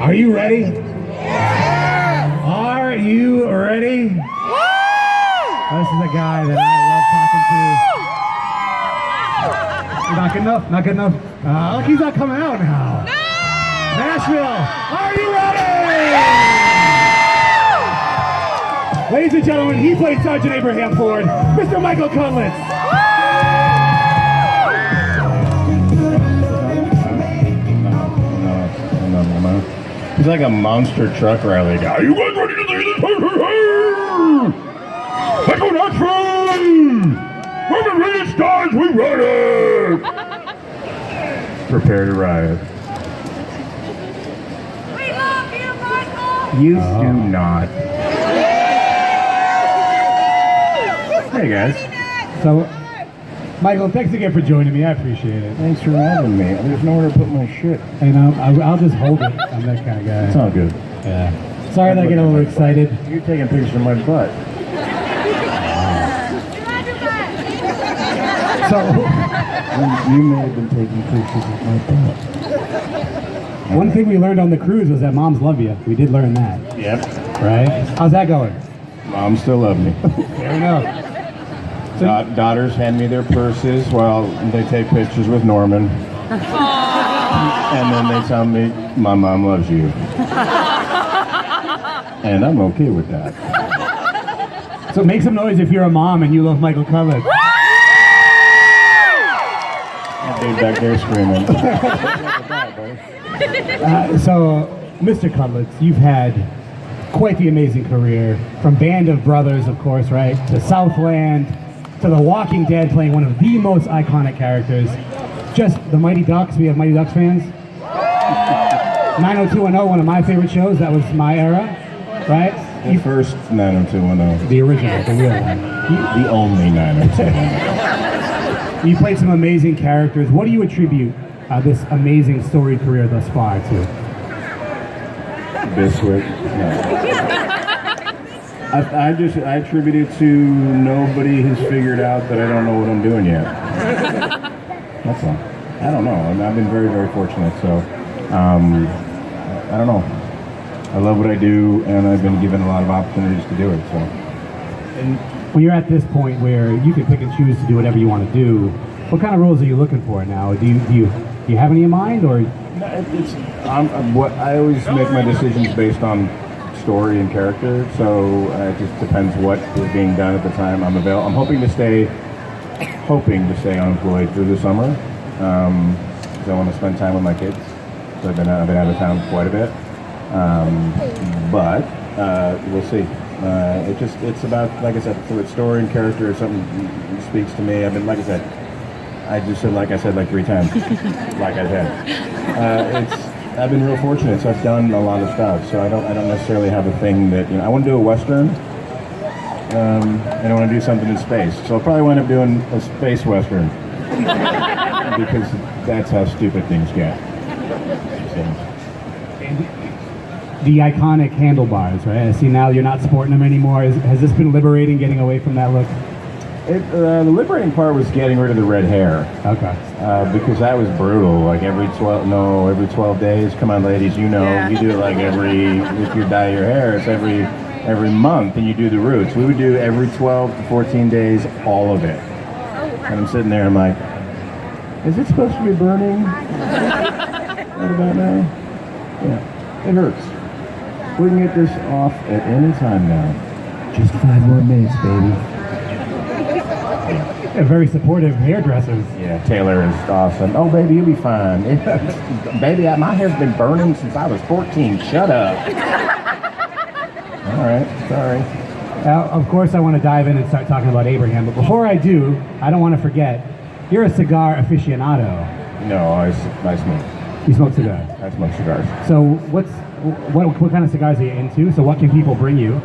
Are you ready? Yeah. Are you ready? Woo! This is a guy that I love talking to. Not good enough? Not good enough? Look, he's not coming out now. No! Nashville, are you ready? Ladies and gentlemen, he played Sergeant Abraham Ford, Mr. Michael Cudlitz. No. He's like a monster truck rally guy. Are you guys ready to see this? Michael Nashville! When the rain starts, we run it! Prepare to riot. We love you, Michael! You do not. Hey guys. So, Michael, thanks again for joining me. I appreciate it. Thanks for having me. There's nowhere to put my shit. And I'll just hold it. I'm that kind of guy. It's all good. Yeah. Sorry that I get a little excited. You're taking pictures of my butt. So, you may have been taking pictures of my butt. One thing we learned on the cruise was that moms love you. We did learn that. Yep. Right? How's that going? Mom still loves me. Fair enough. Daughters hand me their purses while they take pictures with Norman. And then they tell me, my mom loves you. And I'm okay with that. So make some noise if you're a mom and you love Michael Cudlitz. That dude back there screaming. So, Mr. Cudlitz, you've had quite the amazing career. From Band of Brothers, of course, right? To Southland, to The Walking Dead, playing one of the most iconic characters. Just the Mighty Ducks. We have Mighty Ducks fans. 90210, one of my favorite shows. That was my era, right? The first 90210. The original, the real one. The only 90210. You played some amazing characters. What do you attribute this amazing storied career thus far to? Biscuit. No. I attribute it to nobody has figured out that I don't know what I'm doing yet. That's all. I don't know. I've been very, very fortunate. So, I don't know. I love what I do, and I've been given a lot of opportunities to do it. So, and when you're at this point where you can pick and choose to do whatever you want to do, what kind of roles are you looking for now? Do you have any in mind, or? What I always make my decisions based on story and character, so it just depends what is being done at the time. I'm hoping to stay unemployed through the summer, because I want to spend time with my kids. So I've been out of town quite a bit, but we'll see. It's about, like I said, so it's story and character. Or something speaks to me. I've been, like I said, I just said like 3 times, like I said. I've been real fortunate, so I've done a lot of stuff. So I don't necessarily have a thing that, I want to do a Western, and I want to do something in space. So I'll probably wind up doing a space Western, because that's how stupid things get. So. The iconic handlebars, right? I see now you're not sporting them anymore. Has this been liberating, getting away from that look? The liberating part was getting rid of the red hair. Okay. Because that was brutal. Like every 12 days. Come on, ladies, you do it like if you dye your hair, it's every month, and you do the roots. We would do every 12 to 14 days, all of it. And I'm sitting there, I'm like, is it supposed to be burning? What about now? Yeah, it hurts. We can get this off at any time now. Just 5 more minutes, baby. Yeah, very supportive hairdressers. Yeah, Taylor is awesome. Oh, baby, you'll be fine. Baby, my hair's been burning since I was 14. Shut up. All right, sorry. Of course, I want to dive in and start talking about Abraham, but before I do, I don't want to forget, you're a cigar aficionado. No, I smoke. You smoke cigars? I smoke cigars. So what kind of cigars are you into? So what can people bring you?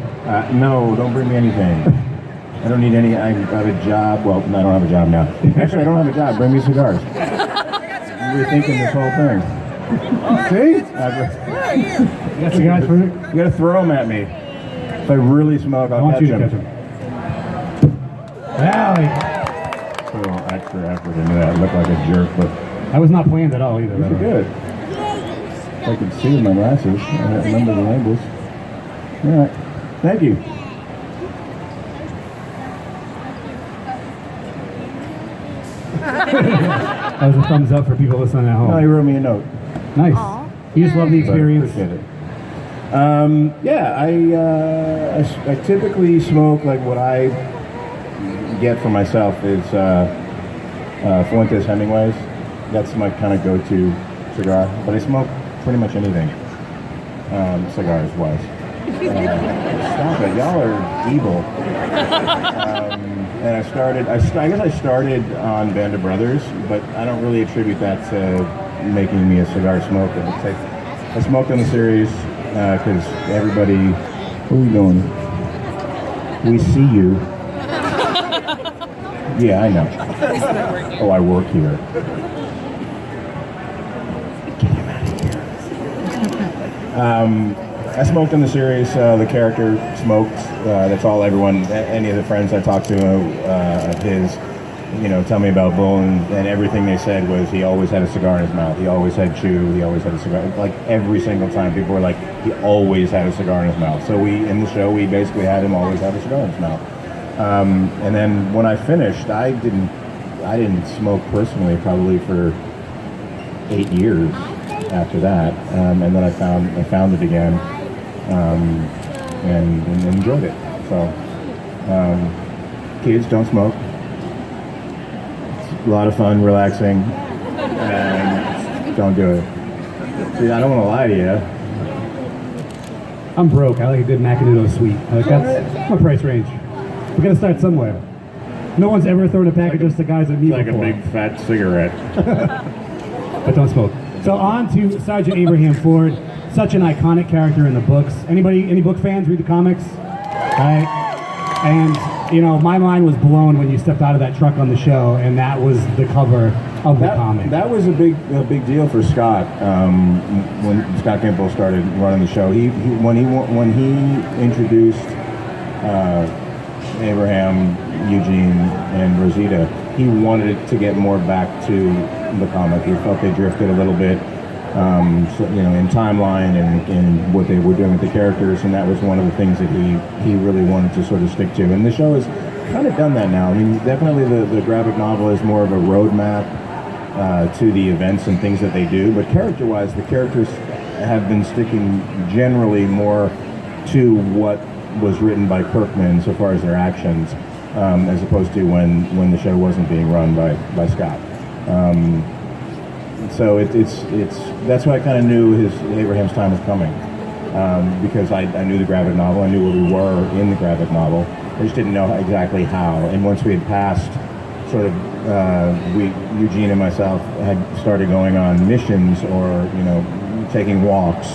No, don't bring me anything. I don't need any. I have a job. Well, no, I don't have a job now. Actually, I don't have a job. Bring me cigars. I'm rethinking this whole thing. See? You got cigars for me? You gotta throw them at me. If I really smoke, I'll catch them. Valley. Put a little extra effort into that. I look like a jerk, but that was not planned at all either. these are good. If I could see with my glasses, I remember the labels. All right. Thank you. That was a thumbs up for people listening at home. No, he wrote me a note. Nice. Aw. You just love the experience. Appreciate it. Yeah, I typically smoke like what I get for myself is Fuentes Hemingways. That's my kind of go-to cigar. But I smoke pretty much anything, cigars-wise. Stop it, y'all are evil. And I guess I started on Band of Brothers, but I don't really attribute that to making me a cigar smoker. It's like, I smoked on the series because everybody, what are you doing? We see you. Yeah, I know. Oh, I work here. Get him out of here. I smoked in the series. The character smoked. That's all everyone, any of the friends I talked to of his, tell me about Bull, and everything they said was he always had a cigar in his mouth. He always had chew. He always had a cigar. Like every single time, people were like, he always had a cigar in his mouth. So in the show, we basically had him always have a cigar in his mouth. And then when I finished, I didn't smoke personally probably for 8 years after that, and then I found it again. And enjoyed it. So, kids, don't smoke. It's a lot of fun, relaxing, and don't do it. See, I don't want to lie to you. I'm broke. I like a good Macanudo sweet. That's my price range. We gotta start somewhere. No one's ever thrown a package of cigars at me It's like before. a big fat cigarette. But don't smoke. So on to Sergeant Abraham Ford. Such an iconic character in the books. Any book fans read the comics? Right? And, my mind was blown when you stepped out of that truck on the show, and that was the cover of the comic. That was a big deal for Scott when Scott Gimple started running the show. When he introduced Abraham, Eugene, and Rosita, he wanted it to get more back to the comic. He felt they drifted a little bit. In timeline and what they were doing with the characters, and that was one of the things that he really wanted to sort of stick to. And the show has kind of done that now. I mean, definitely the graphic novel is more of a roadmap to the events and things that they do, but character-wise, the characters have been sticking generally more to what was written by Kirkman so far as their actions, as opposed to when the show wasn't being run by Scott. So that's why I kind of knew Abraham's time was coming, because I knew the graphic novel, I knew where we were in the graphic novel. I just didn't know exactly how. And once we had passed, sort of, Eugene and myself had started going on missions or taking walks,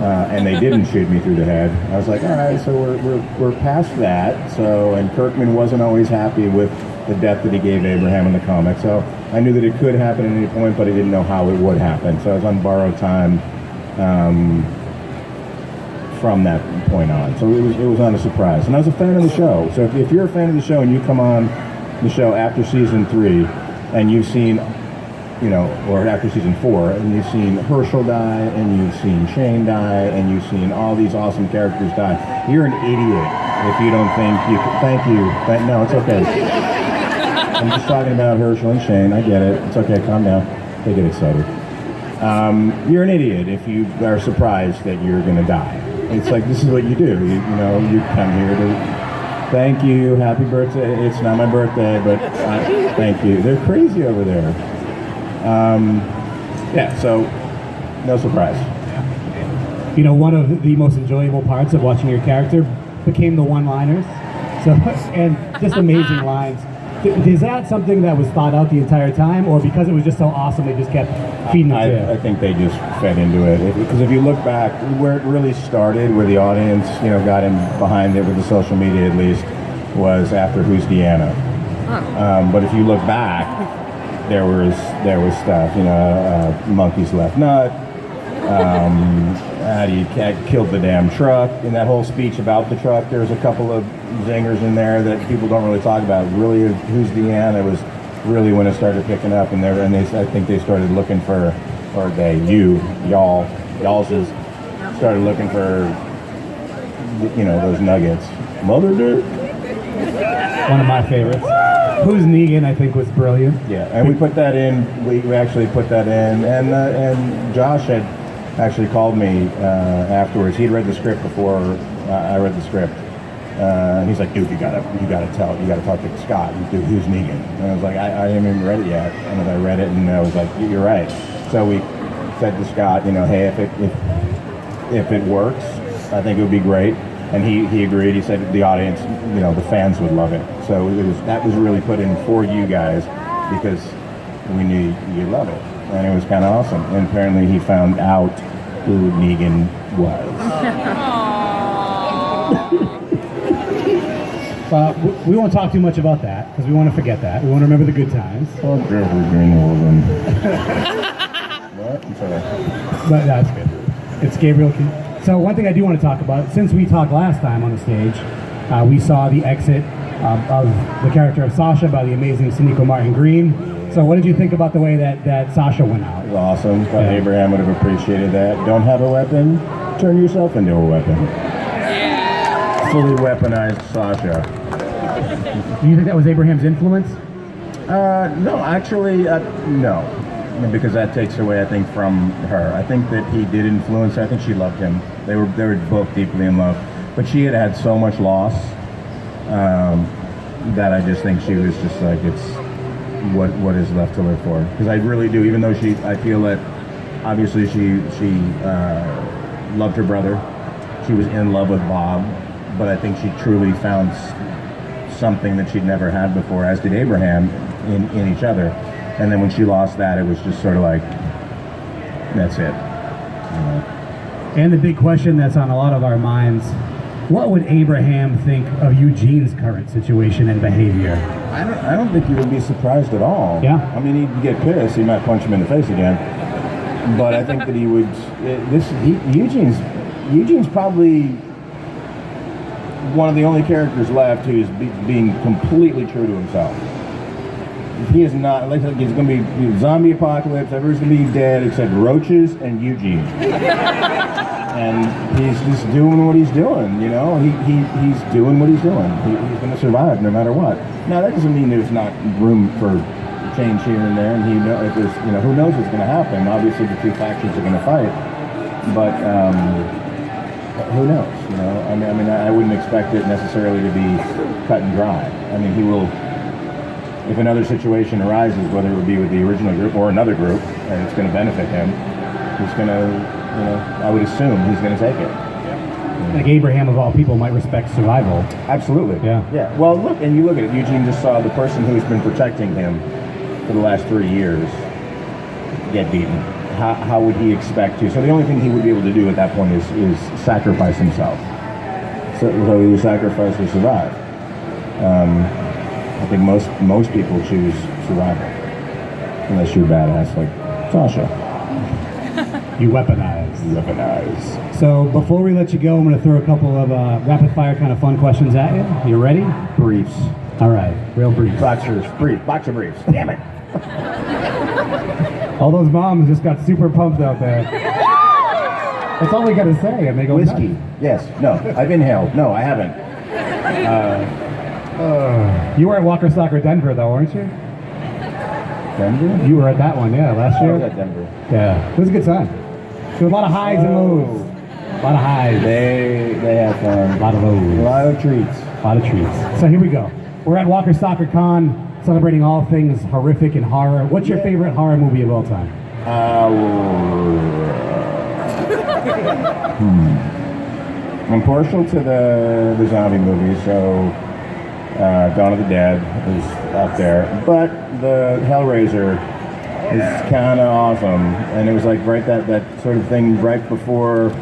and they didn't shoot me through the head. I was like, all right, so we're past that. So, and Kirkman wasn't always happy with the death that he gave Abraham in the comic. So I knew that it could happen at any point, but I didn't know how it would happen. So I was on borrowed time from that point on. So it was not a surprise. And I was a fan of the show. So if you're a fan of the show and you come on the show after season 3 and you've seen, or after season 4, and you've seen Herschel die, and you've seen Shane die, and you've seen all these awesome characters die, you're an idiot if you don't think you can. Thank you. No, it's okay. I'm just talking about Herschel and Shane. I get it. It's okay. Calm down. They get excited. You're an idiot if you are surprised that you're going to die. It's like, this is what you do. You come here to thank you, happy birthday. It's not my birthday, but thank you. They're crazy over there. So no surprise. One of the most enjoyable parts of watching your character became the one-liners. So, and just amazing lines. Is that something that was thought out the entire time, or because it was just so awesome, they just kept feeding it to you? I think they just fed into it. Because if you look back, where it really started, where the audience, got in behind it with the social media at least, was after Who's Deanna. But if you look back, there was stuff, Monkey's Left Nut, how do you killed the damn truck, in that whole speech about the truck, there's a couple of zingers in there that people don't really talk about. Really, Who's Deanna was really when it started picking up, and I think they started looking for, or y'all Y'all's started looking for, those nuggets. Mother dirt. One of my favorites. Who's Negan, I think, was brilliant. Yeah, and we put that in. We actually put that in, and Josh had actually called me afterwards. He'd read the script before I read the script. And he's like, dude, you gotta talk to Scott. Dude, who's Negan? And I was like, I haven't even read it yet. And I read it, and I was like, you're right. So we said to Scott, hey, if it works, I think it would be great. And he agreed. He said the audience, the fans would love it. So that was really put in for you guys because we knew you'd love it, and it was kind of awesome. And apparently, he found out who Negan was. We won't talk too much about that because we want to forget that. We want to remember the good times. Oh, Jeffrey Greenwald. What? I'm sorry. But that's good. It's Gabriel. So one thing I do want to talk about, since we talked last time on the stage, we saw the exit of the character of Sasha by the amazing Sonequa Martin Green. So what did you think about the way that Sasha went out? It was awesome. Yeah. Abraham would have appreciated that. Don't have a weapon, turn yourself into a weapon. Yeah. Fully weaponized Sasha. Do you think that was Abraham's influence? No, actually, no. Because that takes away, I think, from her. I think that he did influence her. I think she loved him. They were both deeply in love. But she had so much loss that I just think she was just like, it's what is left to live for. Because I really do, even though I feel that obviously she loved her brother. She was in love with Bob. But I think she truly found something that she'd never had before, as did Abraham, in each other. And then when she lost that, it was just sort of like, that's it. And the big question that's on a lot of our minds, what would Abraham think of Eugene's current situation and behavior? I don't think he would be surprised at all. Yeah? I mean, he'd get pissed. He might punch him in the face again. But I think that he would, Eugene's probably one of the only characters left who's being completely true to himself. He is not, like it's going to be zombie apocalypse, everyone's going to be dead except roaches and Eugene. And he's just doing what he's doing, he's doing what he's doing. He's going to survive no matter what. Now that doesn't mean there's not room for change here and there, and if there's, who knows what's going to happen. Obviously the two factions are going to fight, but who knows, I mean, I wouldn't expect it necessarily to be cut and dry. I mean, he will, if another situation arises, whether it would be with the original group or another group, and it's going to benefit him, he's going to, I would assume he's going to take it. Like Abraham, of all people, might respect survival. Absolutely. Yeah. Well, look at it. Eugene just saw the person who's been protecting him for the last 3 years get beaten. How would he expect to? So the only thing he would be able to do at that point is sacrifice himself. So either sacrifice or survive. I think most people choose survival, unless you're badass like Sasha. You weaponize. So before we let you go, I'm going to throw a couple of rapid fire kind of fun questions at you. You ready? Briefs. All right, real briefs. Boxer briefs. Damn it. All those moms just got super pumped out there. That's all we got to say, and they go whiskey. nuts. Yes. No. I've inhaled. No, I haven't. You were at Walker Stalker Denver, though, weren't you? Denver? You were at that one, yeah, last year. I was at Denver. Yeah, it was a good time. There was a lot of highs and lows. A lot of highs. They have fun. A lot of lows. A lot of treats. A lot of treats. So here we go. We're at Walker Stalker Con, celebrating all things horrific and horror. What's your favorite horror movie of all time? I'm partial to the zombie movies, so Dawn of the Dead is up there. But the Hellraiser is kind of awesome. And it was like that sort of thing right before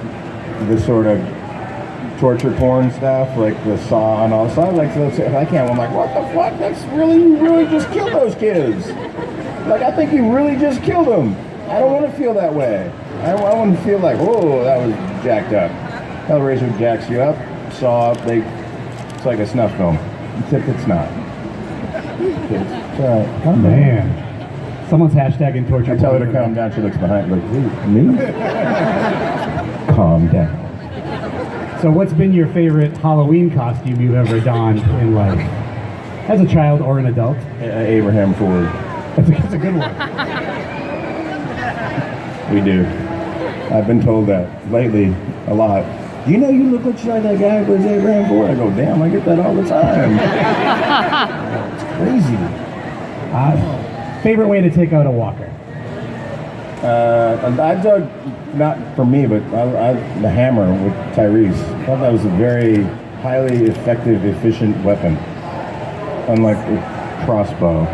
the sort of torture porn stuff, like the Saw and all. So I was like, if I can't, I'm like, what the fuck? That's you really just killed those kids. Like, I think you really just killed them. I don't want to feel that way. I want to feel like, oh, that was jacked up. Hellraiser jacks you up. Saw, it's like a snuff film. Except it's not. It's all right. Oh, man. Someone's hashtagging torture. I tell her to calm down. She looks behind, like, who, me? calm down. So what's been your favorite Halloween costume you've ever donned in life? As a child or an adult? Abraham Ford. That's a good one. We do. I've been told that lately a lot. Do you know you look like that guy who was Abraham Ford? I go, damn, I get that all the time. It's crazy. Favorite way to take out a walker? I dug, not for me, but the hammer with Tyrese. I thought that was a very highly effective, efficient weapon. Unlike a crossbow.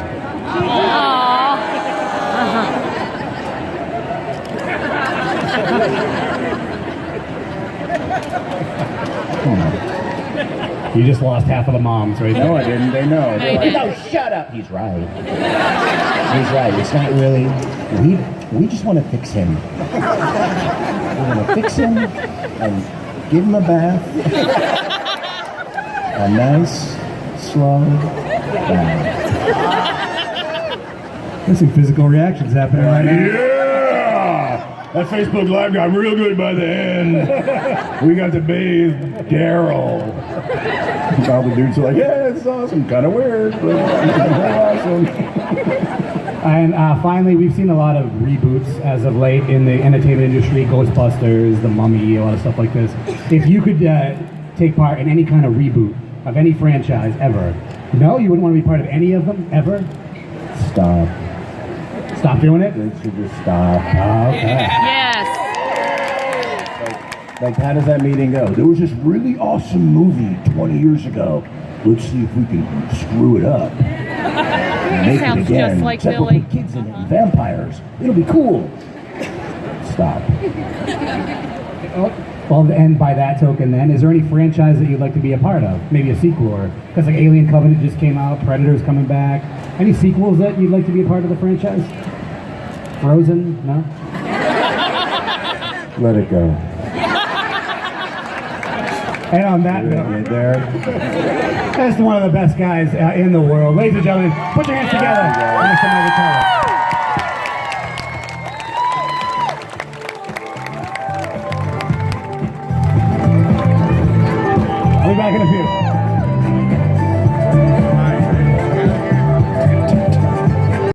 You just lost half of the moms right there. No, I didn't. They know. They're like, No, shut up. He's right. He's right. It's not really. We just want to fix him. We want to fix him and give him a bath. A nice, slow bath. There's some physical reactions happening right now. yeah! That Facebook Live got real good by the end. We got to bathe Daryl. All the dudes are like, yeah, it's awesome. Kind of weird, but awesome. And finally, we've seen a lot of reboots as of late in the entertainment industry, Ghostbusters, The Mummy, a lot of stuff like this. If you could take part in any kind of reboot of any franchise ever, no, you wouldn't want to be part of any of them ever? Stop. Stop doing it? They should just stop. Oh, okay. Yes. Like, how does that meeting go? There was this really awesome movie 20 years ago. Let's see if we can screw it up. Make Sounds it again. just like Except Billy. we'll put kids in it and vampires. It'll be cool. Stop. Well, and by that token then, is there any franchise that you'd like to be a part of? Maybe a sequel, or because like Alien Covenant just came out, Predator's coming back. Any sequels that you'd like to be a part of the franchise? Frozen? No? Let it go. And on that note, Get there. that's one of the best guys in the world. Ladies and gentlemen, put your hands together. Mr. Cudlitz.